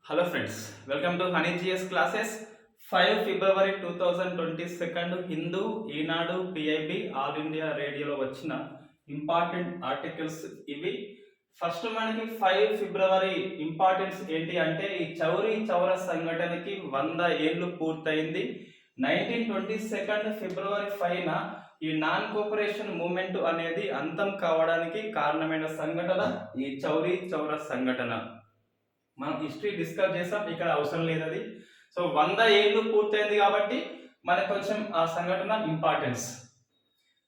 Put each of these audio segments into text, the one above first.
Hello friends, welcome to Honey GS classes. 5 ఫిబ్రవరి 2022 Hindu, Eenadu, PIB, all India రేడియోలో వచ్చిన important articles ఇవి. ఫస్ట్ మనకి 5 ఫిబ్రవరి ఇంపార్టెన్స్ ఏంటి అంటే ఈ చౌరీ చౌర సంఘటనకి 100 ఏళ్ళు పూర్తయింది. 1922 ఫిబ్రవరి 5న ఈ నాన్ కోఆపరేషన్ మూవ్మెంట్ అనేది అంతం కావడానికి కారణమైన సంఘటన ఈ చౌరీ చౌర సంఘటన. మనం హిస్టరీ డిస్కస్ చేసాం, ఇక్కడ అవసరం లేదు అది. సో 100 ఏళ్ళు పూర్తయింది కాబట్టి మనకు కొంచెం ఆ సంఘటన importance.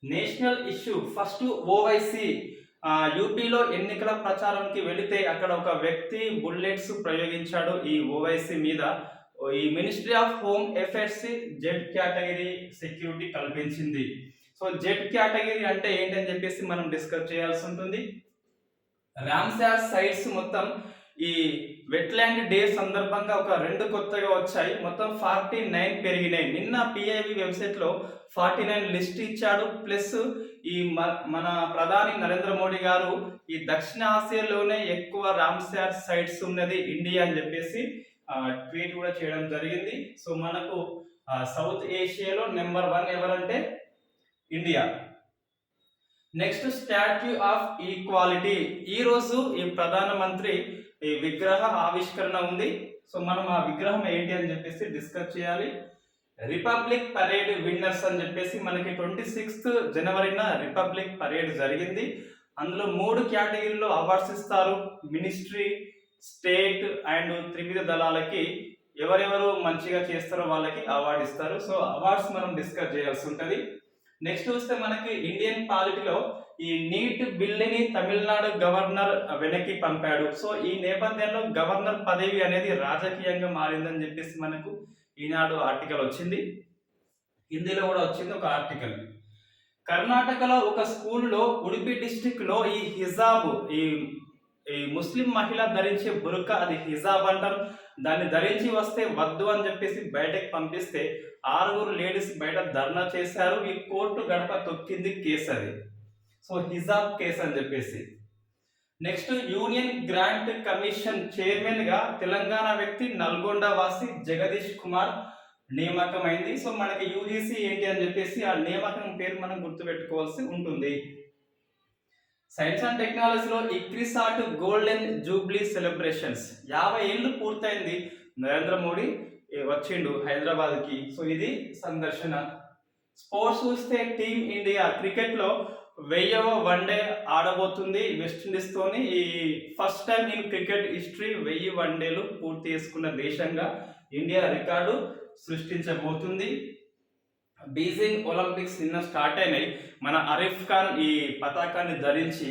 National issue first Owaisi యూపీలో ఎన్నికల ప్రచారానికి వెళితే అక్కడ ఒక వ్యక్తి బుల్లెట్స్ ప్రయోగించాడు ఈ ఓవైసీ మీద. ఈ ministry of home affairs Z category security కల్పించింది. సో జెడ్ కేటగిరీ అంటే ఏంటని చెప్పేసి మనం డిస్కస్ చేయాల్సి ఉంటుంది. రామ్సార్ సైట్స్ మొత్తం ఈ వెట్లాండ్ డే సందర్భంగా ఒక 2 కొత్తగా వచ్చాయి. మొత్తం 49 పెరిగినాయి. నిన్న పిఐబి వెబ్సైట్ లో 49 లిస్ట్ ఇచ్చాడు. ప్లస్ ఈ మన ప్రధాని నరేంద్ర మోడీ గారు ఈ దక్షిణ ఆసియాలోనే ఎక్కువ రామ్సార్ సైట్స్ ఉన్నది ఇండియా అని చెప్పేసి ట్వీట్ కూడా చేయడం జరిగింది. సో మనకు సౌత్ ఏషియాలో నెంబర్ 1 ఎవరంటే India. Next statue of equality. ఈ రోజు ఈ ప్రధానమంత్రి ఈ విగ్రహ ఆవిష్కరణ ఉంది. సో మనం ఆ విగ్రహం ఏంటి అని చెప్పేసి డిస్కస్ చేయాలి. రిపబ్లిక్ పరేడ్ విన్నర్స్ అని చెప్పేసి మనకి 26 జనవరిన రిపబ్లిక్ పరేడ్ జరిగింది. అందులో 3 కేటగిరీలో అవార్డ్స్ ఇస్తారు. మినిస్ట్రీ, స్టేట్ అండ్ త్రివిధ దళాలకి ఎవరెవరు మంచిగా చేస్తారో వాళ్ళకి అవార్డు ఇస్తారు. సో అవార్డ్స్ మనం డిస్కస్ చేయాల్సి ఉంటుంది. నెక్స్ట్ చూస్తే మనకి ఇండియన్ పాలిటీలో ఈ నీట్ బిల్లుని తమిళనాడు గవర్నర్ వెనక్కి పంపాడు. సో ఈ నేపథ్యంలో గవర్నర్ పదవి అనేది రాజకీయంగా మారిందని చెప్పేసి మనకు ఈనాడు ఆర్టికల్ వచ్చింది. హిందీలో కూడా వచ్చింది ఒక ఆర్టికల్. కర్ణాటకలో ఒక స్కూల్లో ఉడిపి డిస్ట్రిక్ట్ లో ఈ హిజాబ్ ఈ ముస్లిం మహిళ ధరించే బురకా, అది హిజాబ్ అంటారు. దాన్ని ధరించి వస్తే వద్దు అని చెప్పేసి బయటకు పంపిస్తే 6 లేడీస్ బయట ధర్నా చేశారు. ఈ కోర్టు గడప తొక్కింది కేసు అది. సో హిజాబ్ కేసు అని చెప్పేసి. Next union grant commission chairman గా తెలంగాణ వ్యక్తి నల్గొండ వాసి జగదీష్ కుమార్ నియామకమైంది. సో మనకి యూజీసీ ఏంటి అని చెప్పేసి ఆ నియామకం పేరు మనం గుర్తుపెట్టుకోవాల్సి ఉంటుంది. సైన్స్ అండ్ టెక్నాలజీలో ఇక్రిసాట్ గోల్డెన్ జూబ్లీ సెలబ్రేషన్స్ 50 ఏళ్ళు పూర్తయింది. నరేంద్ర మోడీ వచ్చిండు హైదరాబాద్ కి. సో ఇది సందర్శన. స్పోర్ట్స్ చూస్తే టీమ్ ఇండియా క్రికెట్ లో 1000వ వన్డే ఆడబోతుంది వెస్టిండీస్ తోని. ఈ first time in cricket history 1000 వన్డేలు పూర్తి చేసుకున్న దేశంగా ఇండియా రికార్డు సృష్టించబోతుంది. బీజింగ్ ఒలింపిక్స్ నిన్న స్టార్ట్ అయినాయి. మన అరీఫ్ ఖాన్ ఈ పతాకాన్ని ధరించి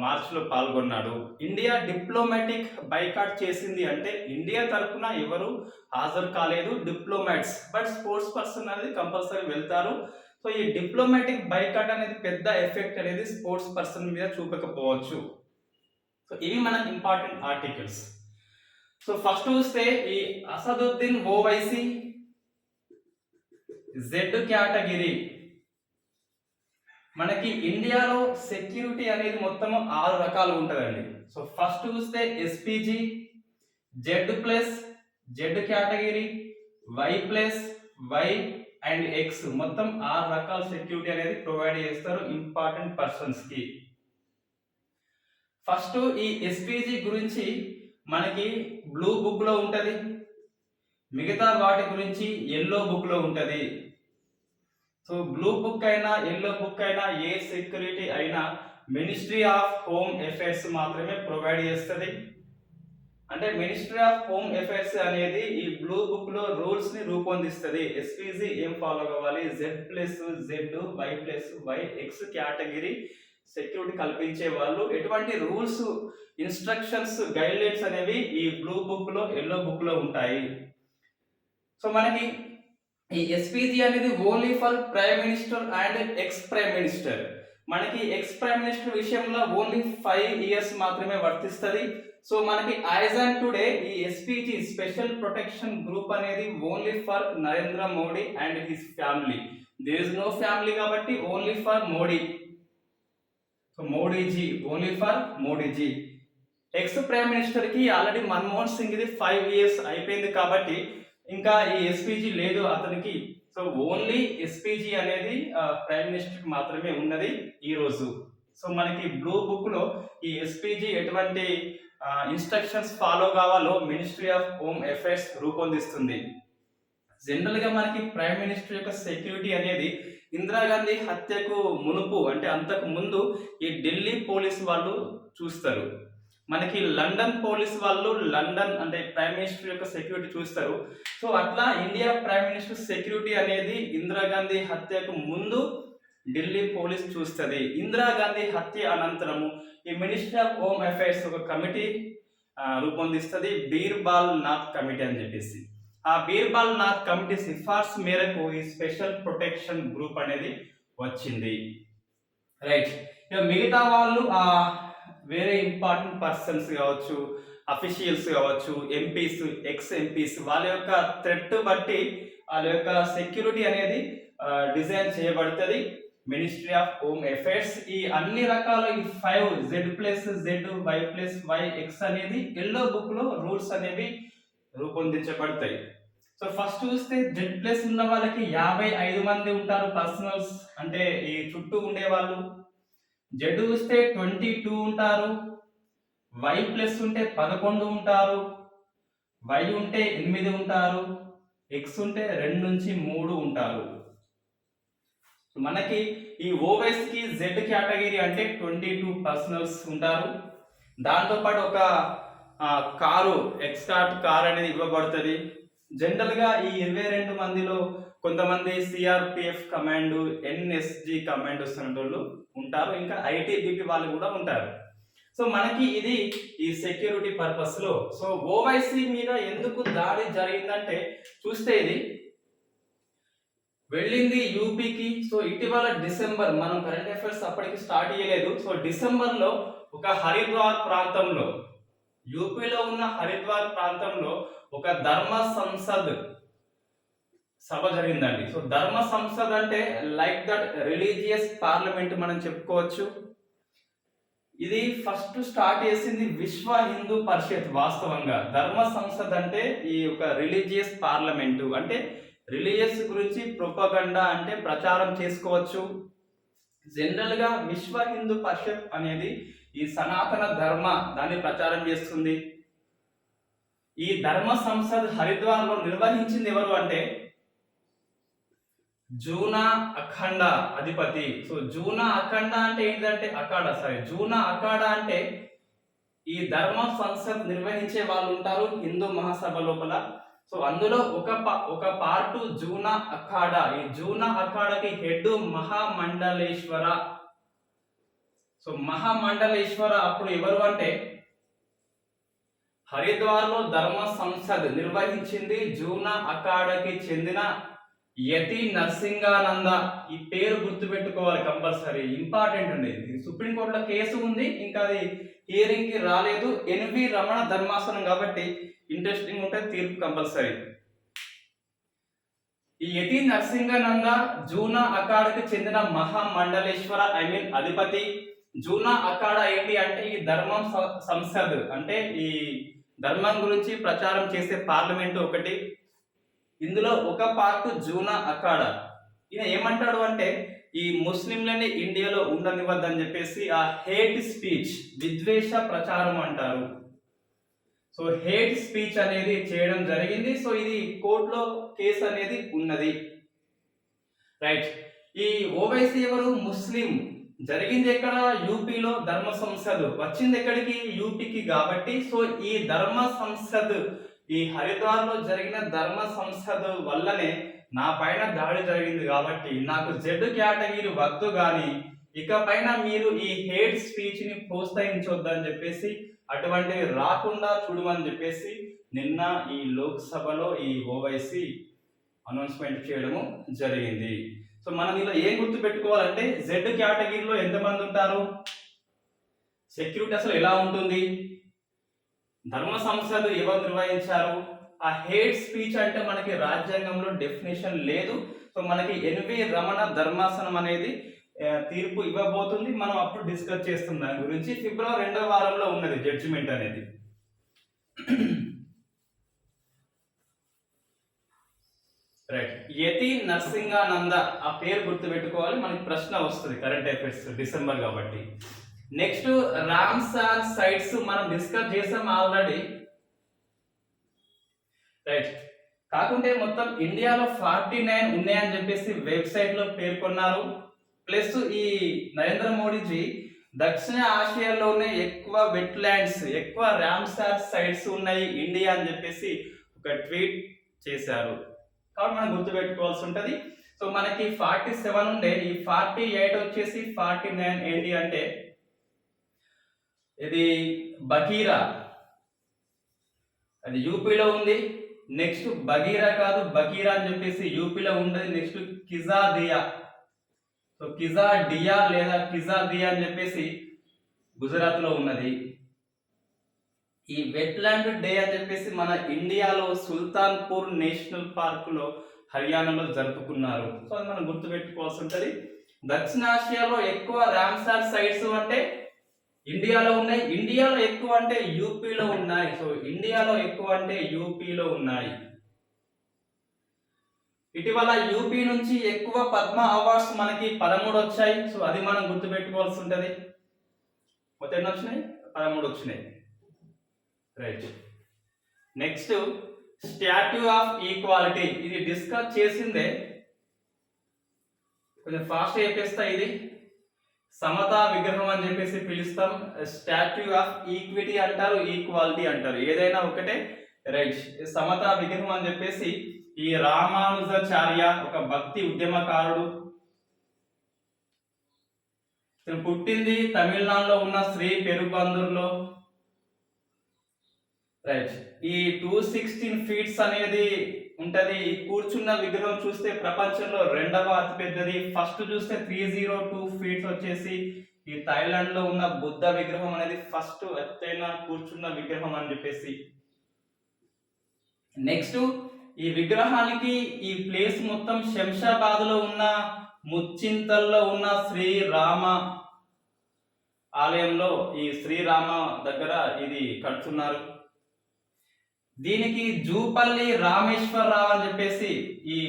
మార్చ్లో పాల్గొన్నాడు. ఇండియా డిప్లొమాటిక్ బైకాట్ చేసింది అంటే ఇండియా తరఫున ఎవరు హాజరు కాలేదు డిప్లొమాట్స్, బట్ స్పోర్ట్స్ పర్సన్ అనేది కంపల్సరీ వెళ్తారు. సో ఈ డిప్లొమాటిక్ బైకాట్ అనేది పెద్ద ఎఫెక్ట్ అనేది స్పోర్ట్స్ పర్సన్ మీద చూపకపోవచ్చు. సో ఇవి మన ఇంపార్టెంట్ ఆర్టికల్స్. సో ఫస్ట్ చూస్తే ఈ అసదుద్దీన్ ఓవైసీ జెడ్ కేటగిరీ. మనకి ఇండియాలో సెక్యూరిటీ అనేది మొత్తం 6 రకాలు ఉంటుందండి. సో ఫస్ట్ చూస్తే SPG, Z plus, Z category, Y plus, Y and X, మొత్తం 6 రకాల సెక్యూరిటీ అనేది ప్రొవైడ్ చేస్తారు ఇంపార్టెంట్ పర్సన్స్ కి. ఫస్ట్ ఈ ఎస్పీజీ గురించి మనకి బ్లూ బుక్ లో ఉంటది, మిగతా వాటి గురించి ఎల్లో బుక్ లో ఉంటది. సో బ్లూ బుక్ అయినా ఎల్లో బుక్ అయినా ఏ సెక్యూరిటీ అయినా మినిస్ట్రీ ఆఫ్ హోమ్ అఫైర్స్ మాత్రమే ప్రొవైడ్ చేస్తుంది. అంటే మినిస్ట్రీ ఆఫ్ హోమ్ అఫైర్స్ అనేది ఈ బ్లూ బుక్ లో రూల్స్ ని రూపొందిస్తుంది. ఎస్పీజీ ఏం ఫాలో కావాలి, Z plus Z, Y plus Y, X category security కల్పించే వాళ్ళు ఎటువంటి రూల్స్, ఇన్స్ట్రక్షన్స్, గైడ్ లైన్స్ అనేవి ఈ బ్లూ బుక్ లో ఎల్లో బుక్ లో ఉంటాయి. సో మనకి ఈ ఎస్పీజీ అనేది only for prime minister and ex prime minister. మనకి ఎక్స్ ప్రైమ్ మినిస్టర్ విషయంలో ఓన్లీ 5 ఇయర్స్ మాత్రమే వర్తిస్తుంది. సో మనకి యాజ్ ఆన్ టుడే ఈ ఎస్పీజీ స్పెషల్ ప్రొటెక్షన్ గ్రూప్ అనేది only for Narendra Modi and his family. There is no family కాబట్టి only for Modi. So Modiji, only for Modiji. Ex prime minister కి already Manmohan Singh ఇది 5 years అయిపోయింది కాబట్టి ఇంకా ఈ ఎస్పీజీ లేదు అతనికి. సో ఓన్లీ ఎస్పీజీ అనేది ప్రైమ్ మినిస్టర్ కి మాత్రమే ఉన్నది ఈ రోజు. సో మనకి బ్లూ బుక్ లో ఈ ఎస్పీజీ ఎటువంటి ఇన్స్ట్రక్షన్స్ ఫాలో కావాలో మినిస్ట్రీ ఆఫ్ హోమ్ అఫైర్స్ రూపొందిస్తుంది. జనరల్ గా మనకి ప్రైమ్ మినిస్టర్ యొక్క సెక్యూరిటీ అనేది ఇందిరాగాంధీ హత్యకు మునుపు అంటే అంతకు ముందు ఈ ఢిల్లీ పోలీస్ వాళ్ళు చూస్తారు. మనకి లండన్ పోలీస్ వాళ్ళు లండన్ అంటే ప్రైమ్ మినిస్టర్ యొక్క సెక్యూరిటీ చూస్తారు. సో అట్లా ఇండియా ప్రైమ్ మినిస్టర్ సెక్యూరిటీ అనేది ఇందిరాగాంధీ హత్యకు ముందు ఢిల్లీ పోలీస్ చూస్తుంది. ఇందిరాగాంధీ హత్య అనంతరము ఈ మినిస్ట్రీ ఆఫ్ హోమ్ అఫైర్స్ ఒక కమిటీ రూపొందిస్తుంది, బీర్బాల్ నాథ్ కమిటీ అని చెప్పేసి. ఆ బీర్బాల్ నాథ్ కమిటీ సిఫార్సు మేరకు ఈ స్పెషల్ ప్రొటెక్షన్ గ్రూప్ అనేది వచ్చింది. రైట్, ఇక మిగతా వాళ్ళు వేరే ఇంపార్టెంట్ పర్సన్స్ కావచ్చు, అఫీషియల్స్ కావచ్చు, ఎంపీస్, ఎక్స్ ఎంపీస్, వాళ్ళ యొక్క థ్రెట్ బట్టి వాళ్ళ యొక్క సెక్యూరిటీ అనేది డిజైన్ చేయబడుతుంది మినిస్ట్రీ ఆఫ్ హోమ్ అఫైర్స్. ఈ అన్ని రకాల ఈ 5 Z+Z, Y+Y, X అనేది ఎల్లో బుక్ లో రూల్స్ అనేవి రూపొందించబడతాయి. సో ఫస్ట్ చూస్తే Z+ ఉన్న వాళ్ళకి 55 మంది ఉంటారు పర్సనల్స్, అంటే ఈ చుట్టూ ఉండేవాళ్ళు. Z చూస్తే 22 ఉంటారు, Y+ ఉంటే 11 ఉంటారు, Y ఉంటే 8 ఉంటారు, X ఉంటే 2 నుంచి 3 ఉంటారు. మనకి ఈ ఓవైస్ కి Z కేటగిరీ అంటే 22 పర్సనల్స్ ఉంటారు. దాంతో పాటు ఒక కారు ఎక్స్కార్ట్ కార్ అనేది ఇవ్వబడుతుంది. జనరల్ గా ఈ 22 మందిలో కొంతమంది సిఆర్పిఎఫ్ కమాండ్, ఎన్ఎస్జి కమాండ్ వస్తున్న ఉంటారు, ఇంకా ఐటీబీపీ వాళ్ళు కూడా ఉంటారు. సో మనకి ఇది ఈ సెక్యూరిటీ పర్పస్ లో. సో ఓవైసీ మీద ఎందుకు దాడి జరిగిందంటే చూస్తే ఇది వెళ్ళింది యూపీకి. సో ఇటీవల డిసెంబర్, మనం కరెంట్ అఫైర్స్ అప్పటికి స్టార్ట్ చేయలేదు. సో డిసెంబర్ లో ఒక హరిద్వార్ ప్రాంతంలో, యూపీలో ఉన్న హరిద్వార్ ప్రాంతంలో ఒక ధర్మ సంసద్ సభ జరిగిందండి. సో ధర్మ సంసద్ అంటే లైక్ దట్ రిలీజియస్ పార్లమెంట్ మనం చెప్పుకోవచ్చు. ఇది ఫస్ట్ స్టార్ట్ చేసింది విశ్వ హిందూ పరిషత్. వాస్తవంగా ధర్మ సంసద్ అంటే ఈ ఒక రిలీజియస్ పార్లమెంటు, అంటే రిలీజియస్ గురించి ప్రొపగండా అంటే ప్రచారం చేసుకోవచ్చు. జనరల్ గా విశ్వ హిందూ పరిషత్ అనేది ఈ సనాతన ధర్మ దాన్ని ప్రచారం చేస్తుంది. ఈ ధర్మ సంసద్ హరిద్వార్ లో నిర్వహించింది ఎవరు అంటే జూనా అఖండ అధిపతి. సో జూనా అఖండ అంటే ఏంటంటే జూనా అఖాడా అంటే ఈ ధర్మ సంసద్ నిర్వహించే వాళ్ళు ఉంటారు హిందూ మహాసభ లోపల. సో అందులో ఒక పార్ట్ జూనా అఖాడా. ఈ జూనా అఖాడాకి హెడ్ మహామండలేశ్వర. సో మహామండలేశ్వర అప్పుడు ఎవరు అంటే హరిద్వార్ లో ధర్మ సంసద్ నిర్వహించింది జూనా అఖాడాకి చెందిన యతి నరసింగానంద. ఈ పేరు గుర్తుపెట్టుకోవాలి కంపల్సరీ, ఇంపార్టెంట్ అండి. సుప్రీంకోర్టులో కేసు ఉంది, ఇంకా అది హియరింగ్ కి రాలేదు. ఎన్వి రమణ ధర్మాసనం కాబట్టి ఇంట్రెస్టింగ్ ఉంటే తీర్పు కంపల్సరీ. ఈ యతి నరసింగానంద జూనా అఖాడాకి చెందిన మహామండలేశ్వర అధిపతి. జూనా అఖాడా ఏంటి అంటే ఈ ధర్మం సంసద్ అంటే ఈ ధర్మం గురించి ప్రచారం చేసే పార్లమెంట్ ఒకటి. ఇందులో ఒక పార్ట్ జూనా అఖాడా. ఈయన ఏమంటాడు అంటే ఈ ముస్లింలని ఇండియాలో ఉండనివ్వద్దని చెప్పేసి ఆ హేట్ స్పీచ్, విద్వేష ప్రచారం అంటారు. సో హేట్ స్పీచ్ అనేది చేయడం జరిగింది. సో ఇది కోర్టులో కేసు అనేది ఉన్నది. రైట్, ఈ ఓవైసీ ఎవరు? ముస్లిం. జరిగింది ఎక్కడ? యూపీలో ధర్మ సంసద్. వచ్చింది ఎక్కడికి? యూపీకి కాబట్టి. సో ఈ ధర్మ సంసద్, ఈ హరిద్వార్ లో జరిగిన ధర్మ సంసద్ వల్లనే నా పైన దాడి జరిగింది కాబట్టి నాకు జెడ్ కేటగిరీ వద్దు, గాని ఇక పైన మీరు ఈ హేట్ స్పీచ్ ని ప్రోత్సహించొద్దని చెప్పేసి, అటువంటివి రాకుండా చూడమని చెప్పేసి నిన్న ఈ లోక్సభలో ఈ ఓవైసీ అనౌన్స్మెంట్ చేయడము జరిగింది. సో మనం ఇలా ఏం గుర్తు పెట్టుకోవాలంటే జెడ్ కేటగిరీలో ఎంతమంది ఉంటారు, సెక్యూరిటీ అసలు ఎలా ఉంటుంది, ధర్మ సంసద్ ఎవరు నిర్వహించారు, ఆ హేట్ స్పీచ్ అంటే మనకి రాజ్యాంగంలో డెఫినేషన్ లేదు. సో మనకి ఎన్వి రమణ ధర్మాసనం అనేది తీర్పు ఇవ్వబోతుంది. మనం అప్పుడు డిస్కస్ చేస్తాం దాని గురించి. ఫిబ్రవరి 2వ వారంలో ఉన్నది జడ్జిమెంట్ అనేది. రైట్, యతి నరసింహానంద ఆ పేరు గుర్తుపెట్టుకోవాలి, మనకి ప్రశ్న వస్తుంది కరెంట్ అఫైర్స్ డిసెంబర్ కాబట్టి. నెక్స్ట్ రామ్సార్ సైట్స్ మనం డిస్కస్ చేసాం ఆల్రెడీ. రైట్, కాకుంటే మొత్తం ఇండియాలో 49 ఉన్నాయని చెప్పేసి వెబ్సైట్ లో పేర్కొన్నారు. ప్లస్ ఈ నరేంద్ర మోడీజీ దక్షిణ ఆసియాలోనే ఎక్కువ వెట్లాండ్స్, ఎక్కువ రామ్సార్ సైట్స్ ఉన్నాయి ఇండియా అని చెప్పేసి ఒక ట్వీట్ చేశారు. కాబట్టి మనం గుర్తుపెట్టుకోవాల్సి ఉంటుంది. సో మనకి 47 ఉండే, ఈ 48 వచ్చేసి 49 ఏంటి అంటే ఇది బగీరా, అది యూపీలో ఉంది. నెక్స్ట్ బగీరా కాదు బగీరా అని చెప్పేసి యూపీలో ఉండదు. నెక్స్ట్ కిజాదియా, సో కిజాడియా లేదా కిజాదియా అని చెప్పేసి గుజరాత్ లో ఉన్నది. ఈ వెట్లాండ్ డే అని చెప్పేసి మన ఇండియాలో సుల్తాన్పూర్ నేషనల్ పార్క్ లో హర్యానాలో జరుపుకున్నారు. సో అది మనం గుర్తుపెట్టుకోవాల్సి ఉంటుంది. దక్షిణాసియాలో ఎక్కువ రామ్సార్ సైట్స్ అంటే ఇండియాలో ఉన్నాయి, ఇండియాలో ఎక్కువ అంటే యూపీలో ఉన్నాయి. సో ఇండియాలో ఎక్కువ అంటే యూపీలో ఉన్నాయి. ఇటీవల యూపీ నుంచి ఎక్కువ పద్మ అవార్డ్స్ మనకి 13 వచ్చాయి. సో అది మనం గుర్తుపెట్టుకోవాల్సి ఉంటుంది. మొత్తం ఎన్ని వచ్చినాయి? 13 వచ్చినాయి. Right, next statue of equality, ఇది డిస్కస్ చేసిందే, కొంచెం ఫాస్ట్ చెప్పేస్తా. ఇది సమతా విగ్రహం అని చెప్పేసి పిలుస్తాం. స్టాట్యూ ఆఫ్ ఈక్విటీ అంటారు, ఈక్వాలిటీ అంటారు, ఏదైనా ఒకటే. రైట్, సమతా విగ్రహం అని చెప్పేసి ఈ రామానుజాచార్య ఒక భక్తి ఉద్యమకారుడు, పుట్టింది తమిళనాడులో ఉన్న శ్రీ పెరుబందూర్లో. రైట్, ఈ 216 ఫీట్స్ అనేది ఉంటది. కూర్చున్న విగ్రహం చూస్తే ప్రపంచంలో 2వ అతిపెద్దది. ఫస్ట్ చూస్తే 302 ఫీట్స్ వచ్చేసి ఈ థాయిలాండ్ లో ఉన్న బుద్ధ విగ్రహం అనేది ఫస్ట్ ఎత్తైన కూర్చున్న విగ్రహం అని చెప్పేసి. నెక్స్ట్ ఈ విగ్రహానికి ఈ ప్లేస్ మొత్తం శంషాబాద్ లో ఉన్న ముచ్చింతల్లో ఉన్న శ్రీరామ ఆలయంలో, ఈ శ్రీరామ దగ్గర ఇది కడుతున్నారు. దీనికి జూపల్లి రామేశ్వరరావు అని చెప్పేసి ఈ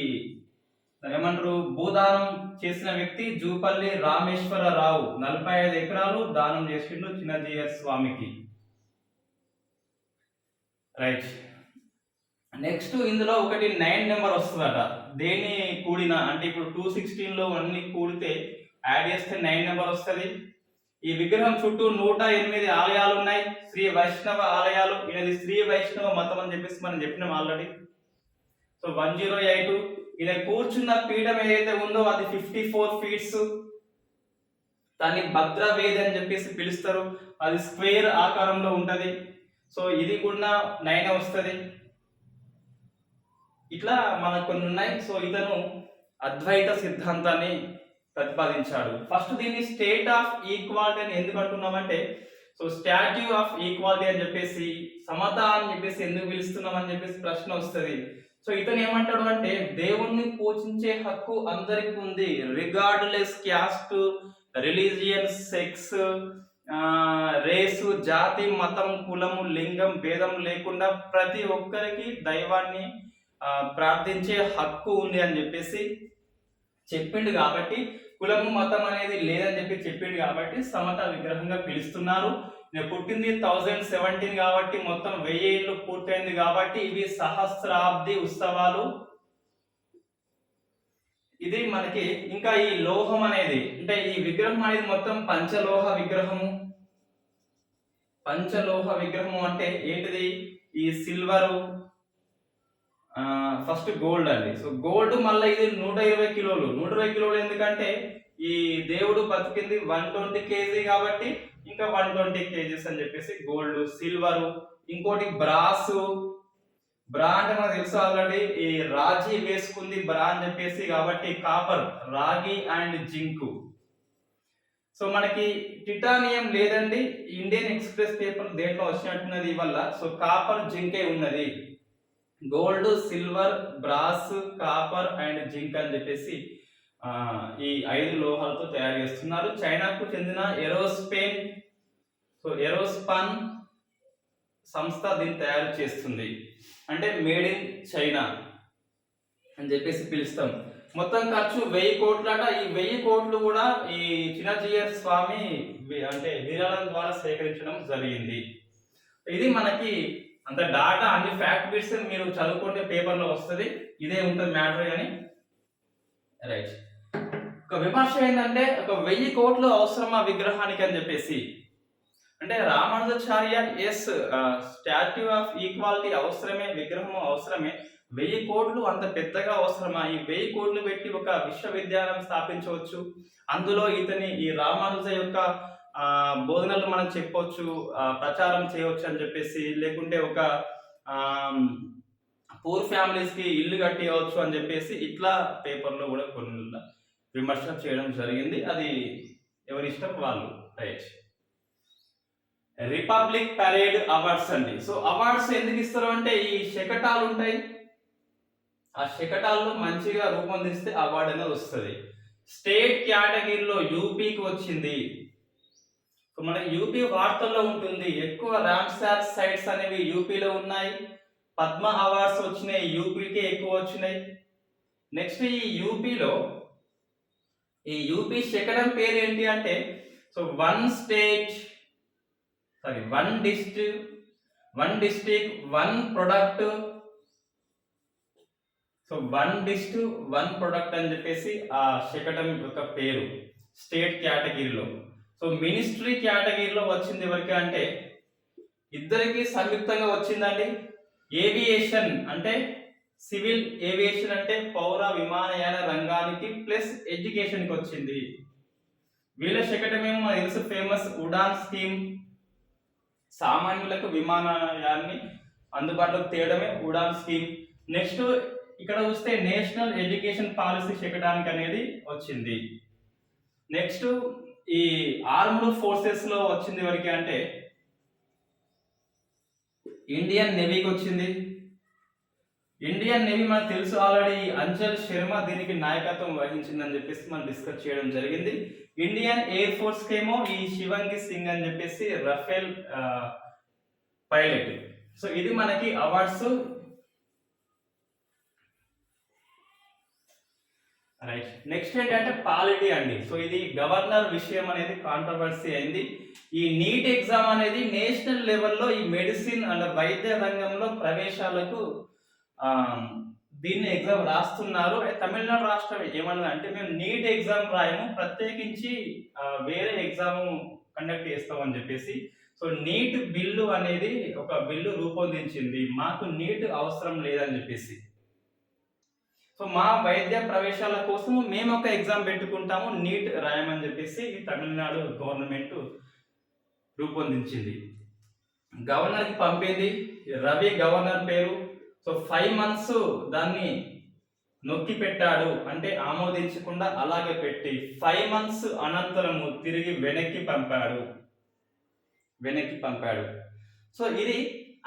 ఏమంటారు భూదానం చేసిన వ్యక్తి జూపల్లి రామేశ్వరరావు 45 ఎకరాలు దానం చేసిండు చిన్నజీయర్ స్వామికి. రైట్, నెక్స్ట్ ఇందులో ఒకటి 9 నెంబర్ వస్తుందట. దేన్ని కూడినా అంటే ఇప్పుడు 216 లో అన్ని కూడితే యాడ్ చేస్తే 9 నెంబర్ వస్తుంది. ఈ విగ్రహం చుట్టూ 108 ఆలయాలు ఉన్నాయి, శ్రీ వైష్ణవ ఆలయాలు. ఇది శ్రీ వైష్ణవ మతం అని చెప్పేసి మనం చెప్పినాం ఆల్రెడీ. సో 108. ఈయన కూర్చున్న పీఠం ఏదైతే ఉందో అది 54 ఫీట్స్. దాన్ని భద్రవేది అని చెప్పేసి పిలుస్తారు. అది స్క్వేర్ ఆకారంలో ఉంటది. సో ఇది కూడా 9 వస్తుంది. ఇట్లా మనకు కొన్ని ఉన్నాయి. సో ఇతను అద్వైత సిద్ధాంతాన్ని ప్రతిపాదించాడు. ఫస్ట్ దీన్ని స్టేట్ ఆఫ్ ఈక్వాలిటీ అని ఎందుకు అంటున్నామంటే, సో స్టాట్యూ ఆఫ్ ఈక్వాలిటీ అని చెప్పేసి, సమత అని చెప్పేసి ఎందుకు పిలుస్తున్నాం అని చెప్పేసి ప్రశ్న వస్తుంది. సో ఇతను ఏమంటాడు అంటే, దేవుణ్ణి పూజించే హక్కు అందరికి ఉంది, regardless caste, religion, sex, race, జాతి, మతం, కులము, లింగం భేదం లేకుండా ప్రతి ఒక్కరికి దైవాన్ని ప్రార్థించే హక్కు ఉంది అని చెప్పేసి చెప్పిండు. కాబట్టి కులము మతం అనేది లేదని చెప్పి చెప్పిండు కాబట్టి సమత విగ్రహంగా పిలుస్తున్నారు. నేను పుట్టింది 1017 కాబట్టి మొత్తం 1000 ఏళ్ళు పూర్తయింది కాబట్టి ఇవి సహస్రాబ్ది ఉత్సవాలు. ఇది మనకి ఇంకా ఈ లోహం అనేది అంటే ఈ విగ్రహం అనేది మొత్తం పంచలోహ విగ్రహము. పంచలోహ విగ్రహము అంటే ఏంటిది? ఈ సిల్వరు, ఫస్ట్ గోల్డ్ అండి. సో గోల్డ్ మళ్ళీ ఇది 120 కిలోలు. 120 కిలోలు ఎందుకంటే ఈ దేవుడు బతికింది 120 కేజీ కాబట్టి ఇంకా 120 కేజీస్ అని చెప్పేసి గోల్డ్. సిల్వరు, ఇంకోటి బ్రాస్. బ్రా అంటే మనకు తెలుసు ఆల్రెడీ, ఈ రాజీ వేసుకుంది బ్రా అని చెప్పేసి, కాబట్టి కాపర్, రాగి అండ్ జింక్. సో మనకి టిటానియం లేదండి. ఇండియన్ ఎక్స్ప్రెస్ పేపర్ దేంట్లో వచ్చినట్టున్నది వల్ల. సో కాపర్, జింకే ఉన్నది. Gold, silver, brass, copper and zinc అని చెప్పేసి ఈ 5 లోహాలతో తయారు చేస్తున్నారు. చైనాకు చెందిన ఏరోస్పాన్ సంస్థ దీన్ని తయారు చేస్తుంది. అంటే మేడ్ ఇన్ చైనా అని చెప్పేసి పిలుస్తాం. మొత్తం ఖర్చు 1000 కోట్లట. ఈ 1000 కోట్లు కూడా ఈ చిన్నజీయ స్వామి అంటే విరాళం ద్వారా సేకరించడం జరిగింది. ఇది మనకి అంత డాటా అన్ని ఫ్యాక్ట్ బిట్స్ మీరు చదువుకుంటే పేపర్లో వస్తుంది. ఇదే ఉంటుంది మ్యాటర్ అని. రైట్. ఒక విమర్శ ఏంటంటే ఒక 1000 కోట్లు అవసరమా విగ్రహానికి అని చెప్పేసి. అంటే రామానుజాచార్య స్టాట్యూ ఆఫ్ ఈక్వాలిటీ అవసరమే, విగ్రహం అవసరమే, 1000 కోట్లు అంత పెద్దగా అవసరమా? ఈ 1000 కోట్లు పెట్టి ఒక విశ్వవిద్యాలయం స్థాపించవచ్చు, అందులో ఈ రామానుజ యొక్క బోధనలు మనం చెప్పొచ్చు, ప్రచారం చేయవచ్చు అని చెప్పేసి, లేకుంటే ఒక పూర్ ఫ్యామిలీస్ కి ఇల్లు కట్టియవచ్చు అని చెప్పేసి ఇట్లా పేపర్లో కూడా కొన్ని విమర్శ చేయడం జరిగింది. అది ఎవరి ఇష్టం వాళ్ళు. రైట్. రిపబ్లిక్ పరేడ్ అవార్డ్స్ అండి. సో అవార్డ్స్ ఎందుకు ఇస్తారు అంటే ఈ శకటాలు ఉంటాయి, ఆ శకటాల్లో మంచిగా రూపొందిస్తే అవార్డు అనేది వస్తుంది. స్టేట్ కేటగిరీలో యూపీకి వచ్చింది. మన యూపీ వార్తల్లో ఉంటుంది. ఎక్కువ రామ్సార్ సైట్స్ అనేవి యూపీలో ఉన్నాయి. పద్మ అవార్డ్స్ వచ్చినాయి, యూపీకే ఎక్కువ వచ్చినాయి. నెక్స్ట్ ఈ యూపీ శకటం పేరు ఏంటి అంటే so one district one product. So one product అని చెప్పేసి ఆ శకటం యొక్క పేరు స్టేట్ కేటగిరీలో. సో మినిస్ట్రీ కేటగిరీలో వచ్చింది ఎవరికి అంటే ఇద్దరికి సంయుక్తంగా వచ్చిందండి. ఏవియేషన్ అంటే సివిల్ ఏవియేషన్ అంటే పౌర విమానయాన రంగానికి ప్లస్ ఎడ్యుకేషన్ కి వచ్చింది. వీళ్ళ శకటం ఏమో మనకు తెలుసు, ఫేమస్ ఉడాన్ స్కీమ్. సామాన్యులకు విమానయాన్ని అందుబాటులోకి తేయడమే ఉడాన్ స్కీమ్. నెక్స్ట్ ఇక్కడ చూస్తే నేషనల్ ఎడ్యుకేషన్ పాలసీ శకటానికి అనేది వచ్చింది. నెక్స్ట్ ఈ ఆర్మ్డ్ ఫోర్సెస్ లో వచ్చింది ఎవరికి అంటే ఇండియన్ నేవీకి వచ్చింది. ఇండియన్ నేవీ మనకు తెలుసు ఆల్రెడీ, అంజల్ శర్మ దీనికి నాయకత్వం వహించిందని చెప్పేసి మనం డిస్కస్ చేయడం జరిగింది. ఇండియన్ ఎయిర్ ఫోర్స్ కేమో ఈ శివంగి సింగ్ అని చెప్పేసి రఫేల్ పైలట్. సో ఇది మనకి అవార్డ్స్. రైట్. నెక్స్ట్ ఏంటంటే పాలిటీ అండి. సో ఇది గవర్నర్ విషయం అనేది కాంట్రవర్సీ అయింది. ఈ నీట్ ఎగ్జామ్ అనేది నేషనల్ లెవెల్లో ఈ మెడిసిన్ అండ్ వైద్య రంగంలో ప్రవేశాలకు దీన్ని ఎగ్జామ్ రాస్తున్నారు. తమిళనాడు రాష్ట్రం ఏమన్నది అంటే మేము నీట్ ఎగ్జామ్ రాయము, ప్రత్యేకించి వేరే ఎగ్జామ్ కండక్ట్ చేస్తామని చెప్పేసి. సో నీట్ బిల్లు అనేది ఒక బిల్లు రూపొందించింది, మాకు నీట్ అవసరం లేదని చెప్పేసి. సో మా వైద్య ప్రవేశాల కోసం మేము ఒక ఎగ్జామ్ పెట్టుకుంటాము, నీట్ రాయమని చెప్పేసి తమిళనాడు గవర్నమెంట్ రూపొందించింది. గవర్నర్కి పంపింది. రవి గవర్నర్ పేరు. సో 5 months దాన్ని నొక్కి పెట్టాడు, అంటే ఆమోదించకుండా అలాగే పెట్టి 5 months అనంతరము తిరిగి వెనక్కి పంపాడు. సో ఇది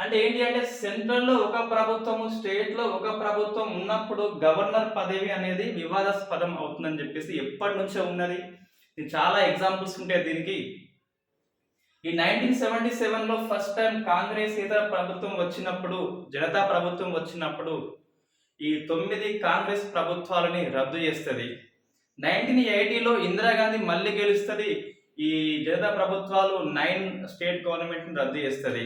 అంటే ఏంటి అంటే సెంట్రల్ లో ఒక ప్రభుత్వం, స్టేట్ లో ఒక ప్రభుత్వం ఉన్నప్పుడు గవర్నర్ పదవి అనేది వివాదాస్పదం అవుతుందని చెప్పేసి ఎప్పటి నుంచో ఉన్నది. చాలా ఎగ్జాంపుల్స్ ఉంటాయి దీనికి. ఈ 1977లో ఫస్ట్ టైం కాంగ్రెస్ ఇతర ప్రభుత్వం వచ్చినప్పుడు, జనతా ప్రభుత్వం వచ్చినప్పుడు ఈ 9 కాంగ్రెస్ ప్రభుత్వాలని రద్దు చేస్తుంది. 1980లో ఇందిరాగాంధీ మళ్ళీ గెలుస్తుంది. ఈ జనతా ప్రభుత్వాలు 9 స్టేట్ గవర్నమెంట్ రద్దు చేస్తుంది.